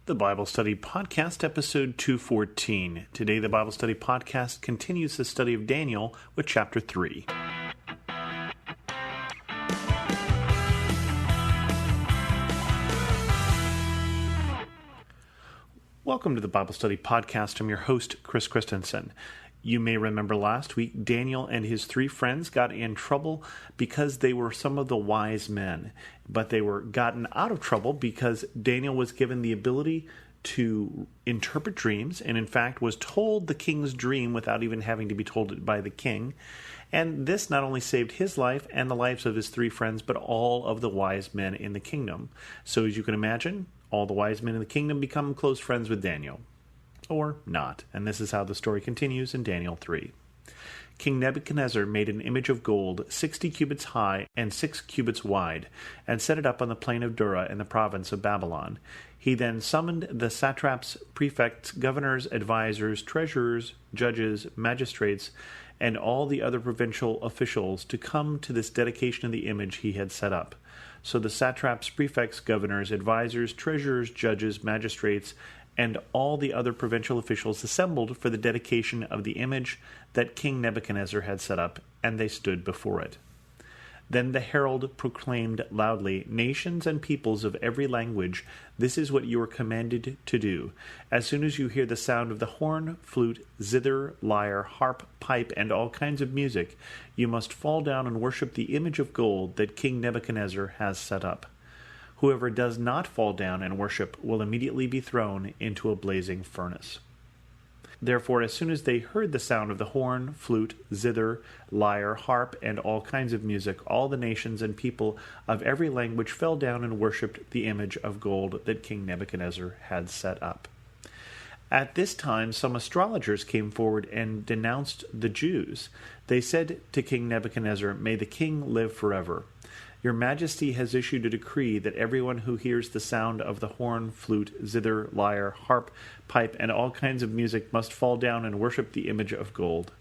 The Bible Study Podcast, episode 214. Today, the Bible Study Podcast continues the study of Daniel with chapter 3. Welcome to the Bible Study Podcast. I'm your host, Chris Christensen. You may remember last week, Daniel and his three friends got in trouble because they were some of the wise men. But they were gotten out of trouble because Daniel was given the ability to interpret dreams, and in fact was told the king's dream without even having to be told it by the king. And this not only saved his life and the lives of his three friends, but all of the wise men in the kingdom. So as you can imagine, all the wise men in the kingdom become close friends with Daniel. Or not. And this is how the story continues in Daniel 3. King Nebuchadnezzar made an image of gold 60 cubits high and 6 cubits wide, and set it up on the plain of Dura in the province of Babylon. He then summoned the satraps, prefects, governors, advisors, treasurers, judges, magistrates, and all the other provincial officials to come to this dedication of the image he had set up. So the satraps, prefects, governors, advisors, treasurers, judges, magistrates, and all the other provincial officials assembled for the dedication of the image that King Nebuchadnezzar had set up, and they stood before it. Then the herald proclaimed loudly, "Nations and peoples of every language, this is what you are commanded to do. As soon as you hear the sound of the horn, flute, zither, lyre, harp, pipe, and all kinds of music, you must fall down and worship the image of gold that King Nebuchadnezzar has set up. Whoever does not fall down and worship will immediately be thrown into a blazing furnace." Therefore, as soon as they heard the sound of the horn, flute, zither, lyre, harp, and all kinds of music, all the nations and people of every language fell down and worshipped the image of gold that King Nebuchadnezzar had set up. At this time, some astrologers came forward and denounced the Jews. They said to King Nebuchadnezzar, "May the king live forever. Your Majesty has issued a decree that everyone who hears the sound of the horn, flute, zither, lyre, harp, pipe, and all kinds of music must fall down and worship the image of gold,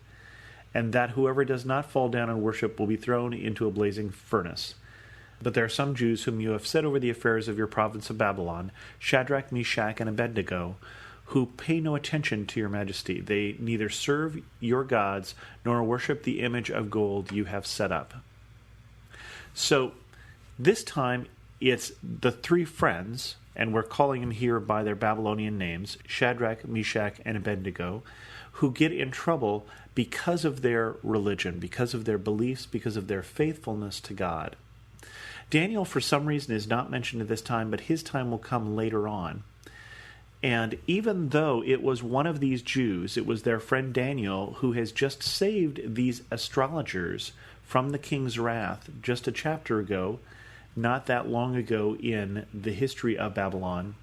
and that whoever does not fall down and worship will be thrown into a blazing furnace. But there are some Jews whom you have set over the affairs of your province of Babylon, Shadrach, Meshach, and Abednego, who pay no attention to your Majesty. They neither serve your gods nor worship the image of gold you have set up." So this time it's the three friends, and we're calling them here by their Babylonian names, Shadrach, Meshach, and Abednego, who get in trouble because of their religion, because of their beliefs, because of their faithfulness to God. Daniel, for some reason, is not mentioned at this time, but his time will come later on. And even though it was one of these Jews, it was their friend Daniel, who has just saved these astrologers from the king's wrath just a chapter ago, not that long ago in the history of Babylon,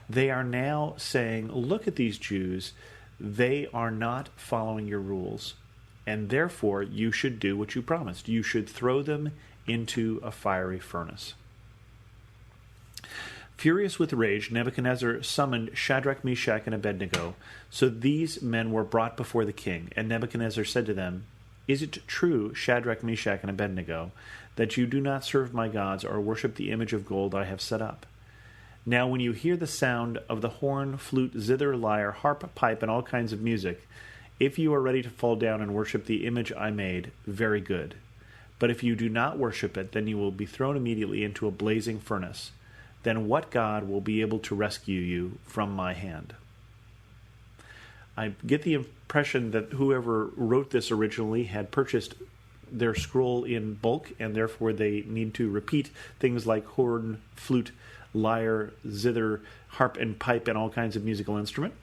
they are now saying, look at these Jews, they are not following your rules, and therefore you should do what you promised. You should throw them into a fiery furnace. Furious with rage, Nebuchadnezzar summoned Shadrach, Meshach, and Abednego. So these men were brought before the king, and Nebuchadnezzar said to them, "Is it true, Shadrach, Meshach, and Abednego, that you do not serve my gods or worship the image of gold I have set up? Now when you hear the sound of the horn, flute, zither, lyre, harp, pipe, and all kinds of music, if you are ready to fall down and worship the image I made, very good. But if you do not worship it, then you will be thrown immediately into a blazing furnace. Then what God will be able to rescue you from my hand?" I get the impression that whoever wrote this originally had purchased their scroll in bulk, and therefore they need to repeat things like horn, flute, lyre, zither, harp, and pipe, and all kinds of musical instrument.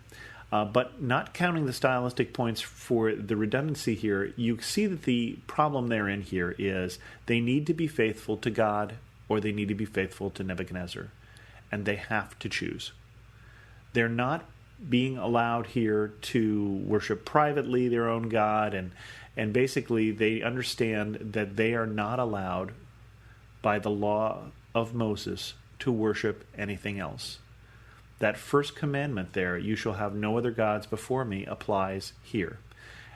But not counting the stylistic points for the redundancy here, you see that the problem therein here is they need to be faithful to God or they need to be faithful to Nebuchadnezzar, and they have to choose. They're not being allowed here to worship privately their own God, and basically they understand that they are not allowed by the law of Moses to worship anything else. That first commandment there, "You shall have no other gods before me," applies here.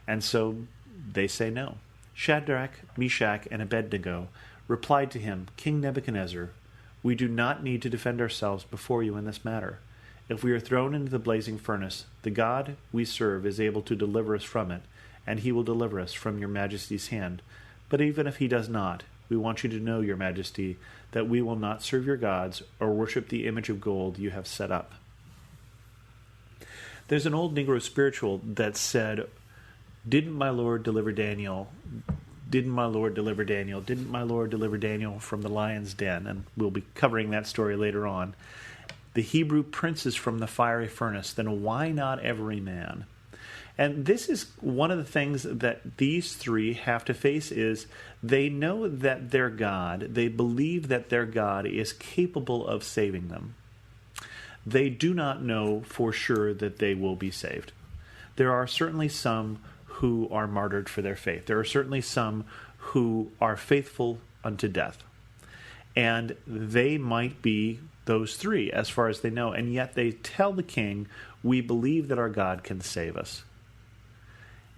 And so they say no. Shadrach, Meshach, and Abednego replied to him, "King Nebuchadnezzar, we do not need to defend ourselves before you in this matter. If we are thrown into the blazing furnace, the God we serve is able to deliver us from it, and he will deliver us from your majesty's hand. But even if he does not, we want you to know, your majesty, that we will not serve your gods or worship the image of gold you have set up." There's an old Negro spiritual that said, "Didn't my Lord deliver Daniel? Didn't my Lord deliver Daniel? Didn't my Lord deliver Daniel from the lion's den?" And we'll be covering that story later on. The Hebrew princes from the fiery furnace, then why not every man? And this is one of the things that these three have to face is they know that their God, they believe that their God is capable of saving them. They do not know for sure that they will be saved. There are certainly some who are martyred for their faith. There are certainly some who are faithful unto death. And they might be those three, as far as they know. And yet they tell the king, "We believe that our God can save us.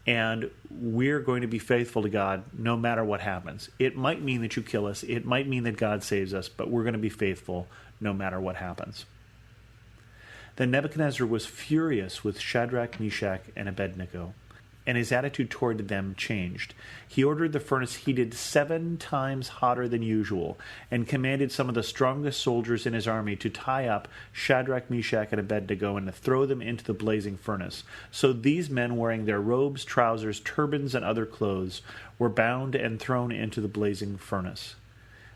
And we're going to be faithful to God no matter what happens. It might mean that you kill us. It might mean that God saves us, but we're going to be faithful no matter what happens." Then Nebuchadnezzar was furious with Shadrach, Meshach, and Abednego, and his attitude toward them changed. He ordered the furnace heated 7 times hotter than usual, and commanded some of the strongest soldiers in his army to tie up Shadrach, Meshach, and Abednego and to throw them into the blazing furnace. So these men, wearing their robes, trousers, turbans, and other clothes, were bound and thrown into the blazing furnace.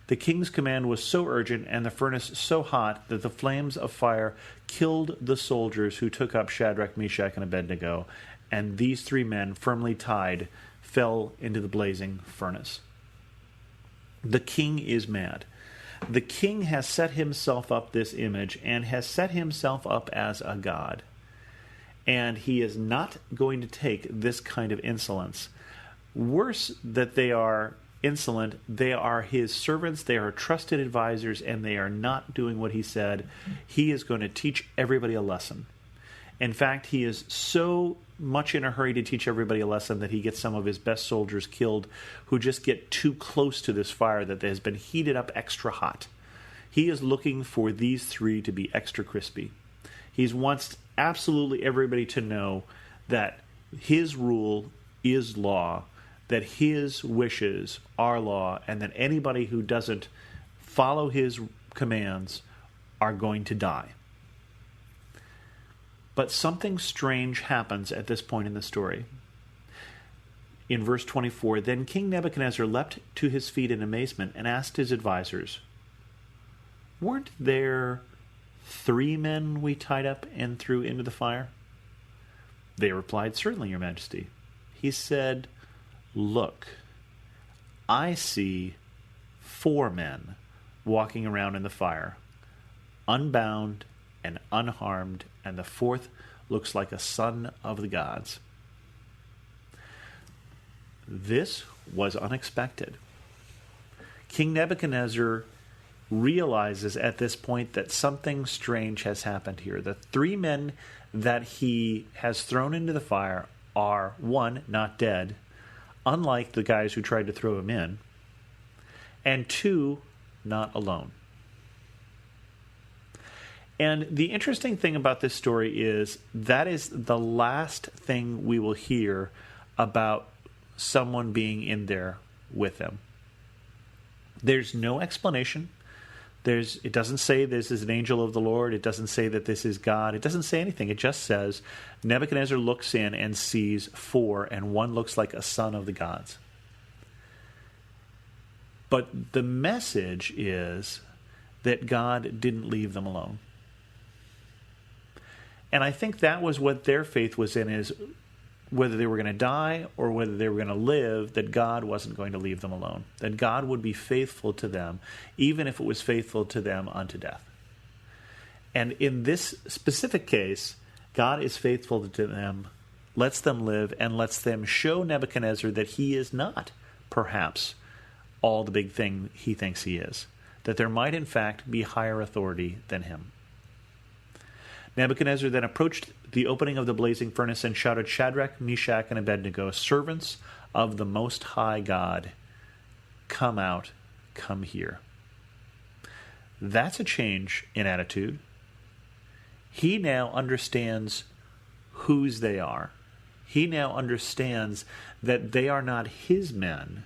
The king's command was so urgent and the furnace so hot that the flames of fire killed the soldiers who took up Shadrach, Meshach, and Abednego, and these 3 men, firmly tied, fell into the blazing furnace. The king is mad. The king has set himself up this image and has set himself up as a god. And he is not going to take this kind of insolence. Worse that they are insolent, they are his servants, they are trusted advisors, and they are not doing what he said. He is going to teach everybody a lesson. In fact, he is so much in a hurry to teach everybody a lesson that he gets some of his best soldiers killed who just get too close to this fire that has been heated up extra hot. He is looking for these 3 to be extra crispy. He wants absolutely everybody to know that his rule is law, that his wishes are law, and that anybody who doesn't follow his commands are going to die. But something strange happens at this point in the story. In verse 24, "Then King Nebuchadnezzar leapt to his feet in amazement and asked his advisors, 'Weren't there 3 men we tied up and threw into the fire?' They replied, 'Certainly, your majesty.' He said, 'Look, I see 4 men walking around in the fire, unbound and unharmed, and the 4th looks like a son of the gods.'" This was unexpected. King Nebuchadnezzar realizes at this point that something strange has happened here. The 3 men that he has thrown into the fire are, 1, not dead, unlike the guys who tried to throw him in, and 2, not alone. And the interesting thing about this story is that is the last thing we will hear about someone being in there with them. There's no explanation. It doesn't say this is an angel of the Lord. It doesn't say that this is God. It doesn't say anything. It just says Nebuchadnezzar looks in and sees 4, and 1 looks like a son of the gods. But the message is that God didn't leave them alone. And I think that was what their faith was in, is whether they were going to die or whether they were going to live, that God wasn't going to leave them alone. That God would be faithful to them, even if it was faithful to them unto death. And in this specific case, God is faithful to them, lets them live, and lets them show Nebuchadnezzar that he is not, perhaps, all the big thing he thinks he is. That there might, in fact, be higher authority than him. Nebuchadnezzar then approached the opening of the blazing furnace and shouted, "Shadrach, Meshach, and Abednego, servants of the Most High God, come out, come here." That's a change in attitude. He now understands whose they are. He now understands that they are not his men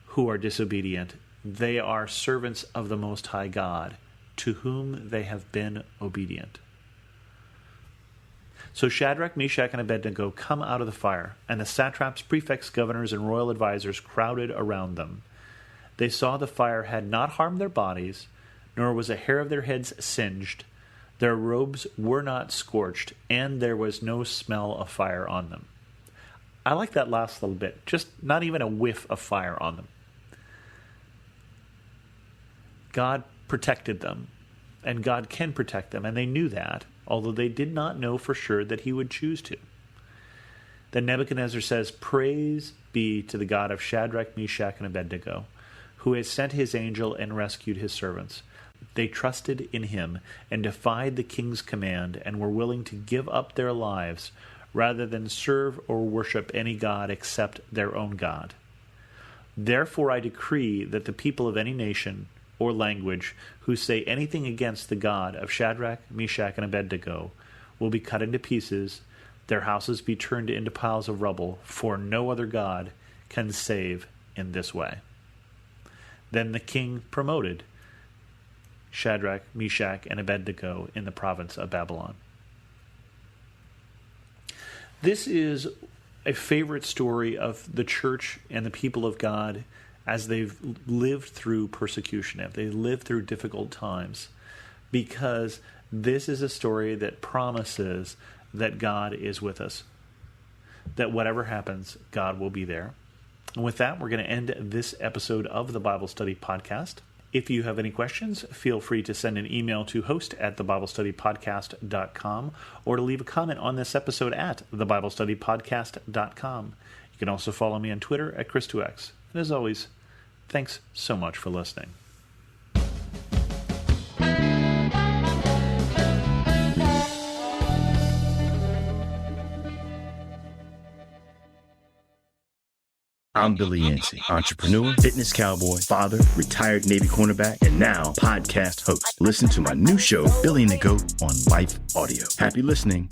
who are disobedient. They are servants of the Most High God, to whom they have been obedient. So Shadrach, Meshach, and Abednego come out of the fire, and the satraps, prefects, governors, and royal advisers crowded around them. They saw the fire had not harmed their bodies, nor was a hair of their heads singed. Their robes were not scorched, and there was no smell of fire on them. I like that last little bit. Just not even a whiff of fire on them. God protected them, and God can protect them, and they knew that, although they did not know for sure that he would choose to. Then Nebuchadnezzar says, "Praise be to the God of Shadrach, Meshach, and Abednego, who has sent his angel and rescued his servants. They trusted in him and defied the king's command and were willing to give up their lives rather than serve or worship any god except their own God. Therefore I decree that the people of any nation or language who say anything against the God of Shadrach, Meshach, and Abednego will be cut into pieces, their houses be turned into piles of rubble, for no other God can save in this way." Then the king promoted Shadrach, Meshach, and Abednego in the province of Babylon. This is a favorite story of the church and the people of God as they've lived through persecution, as they've lived through difficult times, because this is a story that promises that God is with us, that whatever happens, God will be there. And with that, we're going to end this episode of the Bible Study Podcast. If you have any questions, feel free to send an email to host@thebiblestudypodcast.com or to leave a comment on this episode at thebiblestudypodcast.com. You can also follow me on Twitter at Chris2X. And as always, thanks so much for listening. I'm Billy Yancey, entrepreneur, fitness cowboy, father, retired Navy cornerback, and now podcast host. Listen to my new show, Billy and the Goat, on Life Audio. Happy listening.